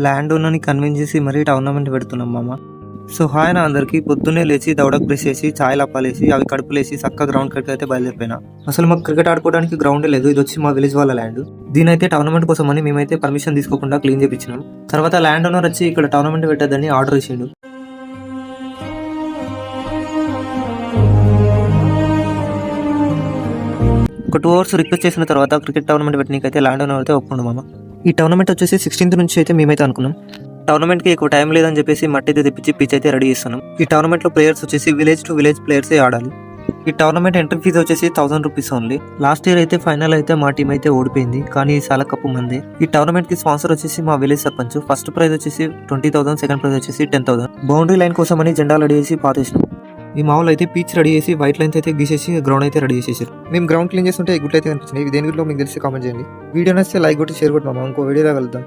Land ఓనర్‌ని convince చేసి మరీ టోర్నమెంట్ పెడుతున్నాం మామ. సో హాయ్ అన్న అందరికి. పొద్దున్నే లేచి దవడకు బ్రష్ చేసి చాయ్ లప్పాలేసి అవి కడుపులేసి చక్కగా గ్రౌండ్ కడికి అయితే బయలుదేరిపోయినా. అసలు మాకు క్రికెట్ ఆడుకోవడానికి గ్రౌండే లేదు. ఇది వచ్చి మా విలేజ్ వాళ్ళ ల్యాండ్. దీనైతే టోర్నమెంట్ కోసం అని మేమైతే పర్మిషన్ తీసుకోకుండా క్లీన్ చేయించినాం. తర్వాత ల్యాండ్ ఓనర్ వచ్చి ఇక్కడ టోర్నమెంట్ పెట్టద్దని ఆర్డర్ ఇచ్చిండు. ఒక 2 అవర్స్ రిక్వెస్ట్ చేసిన తర్వాత క్రికెట్ టోర్నమెంట్ పెట్టడానికి ల్యాండ్ ఓనర్ అయితే ఒప్పుకున్నాం మామ. ఈ టోర్నమెంట్ వచ్చేసి 16th నుంచి అయితే మేమైతే అనుకున్నాం. టోర్నమెంట్కి ఎక్కువ టైం లేదని చెప్పేసి మట్టి అయితే తెప్పించి పిచ్ అయితే రెడీ చేస్తున్నాం. ఈ టోర్నమెంట్లో ప్లేయర్స్ వచ్చేసి విలేజ్ టు విలేజ్ ప్లేయర్సే ఆడాలి. ఈ టోర్నమెంట్ ఎంట్రీ ఫీజు వచ్చేసి 1000 రూపీస్ ఓన్లీ. లాస్ట్ ఇయర్ అయితే ఫైనల్ అయితే మా టీం అయితే ఓడిపోయింది, కానీ ఈసారి కప్పు మంది. ఈ టోర్నమెంట్ కి స్పాన్సర్ వచ్చేసి మా విలేజ్ సర్పంచ్. ఫస్ట్ ప్రైజ్ వచ్చేసి 20,000, సెకండ్ ప్రైజ్ వచ్చేసి 10,000. బౌండరీ లైన్ కోసం అని జెండా రెడీ చేసి పాతేసినాం. ఈ మామూలు అయితే పిచ్ రెడీ చేసి వైట్ లైన్స్ అయితే గీసేసి గ్రౌండ్ అయితే రెడీ చేసేసారు. మేము గ్రౌండ్ క్లీన్ చేస్తుంటే గుట్లు అయితే కనిపించినాయి. దేని గురించి మీకు తెలిసి కామెంట్ చేయండి. వీడియో నచ్చితే లైక్ కొట్టి షేర్ కొట్టి మామ. ఇంకో వీడియోలో కలుద్దాం.